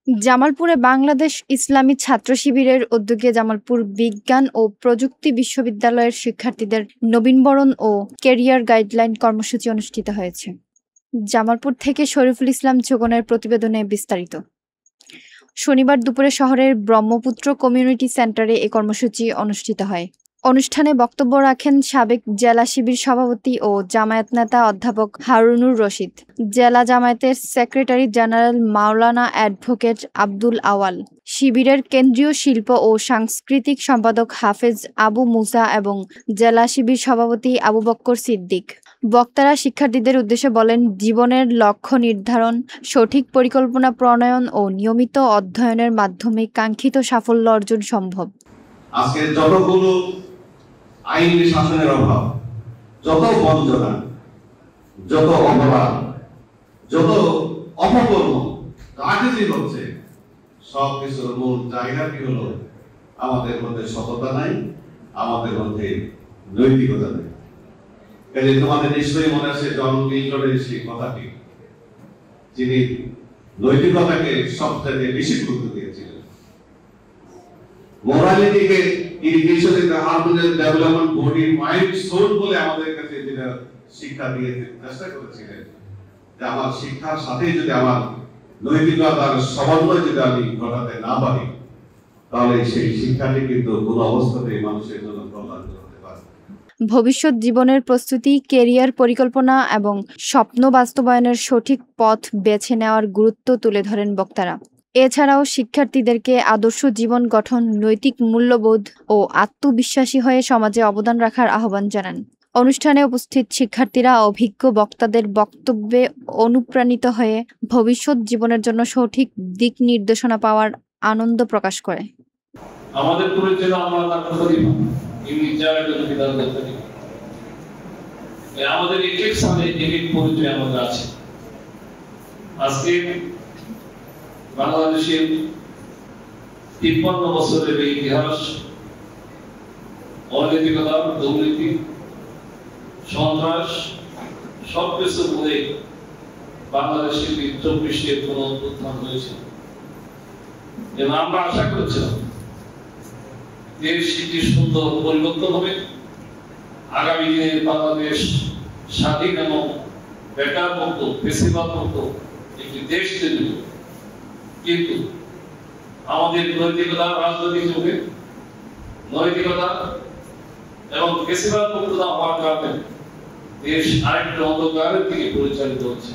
জামালপুরে বাংলাদেশ ইসলামী ছাত্র শিবিরের উদ্যোগে জামালপুর বিজ্ঞান ও প্রযুক্তি বিশ্ববিদ্যালয়ের শিক্ষার্থীদের নবীনবরণ ও ক্যারিয়ার গাইডলাইন কর্মসূচি অনুষ্ঠিত হয়েছে। জামালপুর থেকে শরীফুল ইসলাম যোগনের প্রতিবেদনে বিস্তারিত। শনিবার দুপুরে শহরের ব্রহ্মপুত্র কমিউনিটি সেন্টারে এ কর্মসূচি অনুষ্ঠিত হয়। অনুষ্ঠানে বক্তব্য রাখেন সাবেক জেলা শিবির সভাপতি ও জামায়াত নেতা অধ্যাপক হারুনুর রশিদ, জেলা জামায়াতের সেক্রেটারি জেনারেল মাওলানা অ্যাডভোকেট আব্দুল আওয়াল, শিবিরের কেন্দ্রীয় শিল্প ও সাংস্কৃতিক সম্পাদক হাফেজ আবু মুসা এবং জেলা শিবির সভাপতি আবু বক্কর সিদ্দিক। বক্তারা শিক্ষার্থীদের উদ্দেশ্যে বলেন, জীবনের লক্ষ্য নির্ধারণ, সঠিক পরিকল্পনা প্রণয়ন ও নিয়মিত অধ্যয়নের মাধ্যমে কাঙ্ক্ষিত সাফল্য অর্জন সম্ভব। আজকে যতগুলো আইনি শাসনের অভাব, যত বঞ্চনা, যত অপরাধ, যত অপকর্ম, যা কিছুই হচ্ছে, সবকিছুর মূল জায়গা কি হলো? আমাদের মধ্যে সততা নাই, আমাদের মধ্যে নৈতিকতা নেই। কাজে তোমাদের নিশ্চয়ই মনে আছে জন মিল্টনের সেই কথাটি, যিনি নৈতিকতাকে সবচেয়ে বেশি গুরুত্ব দিয়েছিলেন। মোরালিটিকে irrigation in the harmonious development body mind soul বলে আমাদের কাছে যেটা শিক্ষা দিয়ে চেষ্টা করেছিলেন, যে আমার শিক্ষার সাথে যদি আমার নৈতিকতার সমন্বয় যদি আমি ঘটাতে না পারি, তাহলে সেই শিক্ষাটি কিন্তু কোনো অবস্থাতেই মানুষের জন্য কল্যাণ হতে পারে। ভবিষ্যৎ জীবনের প্রস্তুতি, ক্যারিয়ার পরিকল্পনা এবং স্বপ্ন বাস্তবায়নের সঠিক পথ বেছে নেওয়ার গুরুত্ব তুলে ধরেন বক্তারা। এছাড়াও শিক্ষার্থীদেরকে আদর্শ জীবন গঠন, নৈতিক মূল্যবোধ ও আত্মবিশ্বাসী হয়ে সমাজে অবদান রাখার আহ্বান জানান। অনুষ্ঠানে উপস্থিত শিক্ষার্থীরা অভিজ্ঞ বক্তাদের বক্তব্যে অনুপ্রাণিত হয়ে ভবিষ্যৎ জীবনের জন্য সঠিক দিক নির্দেশনা পাওয়ার আনন্দ প্রকাশ করে। আমাদের পরিচয় আমরা আমাদের এক সালে এক পরিচয় আমাদের আছে। আজকে বাংলাদেশের 53 বছরের ইতিহাস, অনৈতিকতা, দুর্নীতি, সন্ত্রাস সবকিছু মিলে বাংলাদেশের 24-এর কোন উত্থান হয়েছে এবং আমরা আশা করছিলাম দেশ একটি সুন্দর পরিবর্তন হবে, আগামী দিনে বাংলাদেশ স্বাধীন এবং বেকার মুক্ত, বেশিরভাগ মুক্ত একটি দেশ তৈরি হবে। কিন্তু আমাদের নৈতিকতা, রাজনৈতিক যুগে নৈতিকতা এবং বেশিরভাগ মুক্ততা হওয়ার কারণে দেশ আরেকটা অন্ধকারের দিকে পরিচালিত হচ্ছে।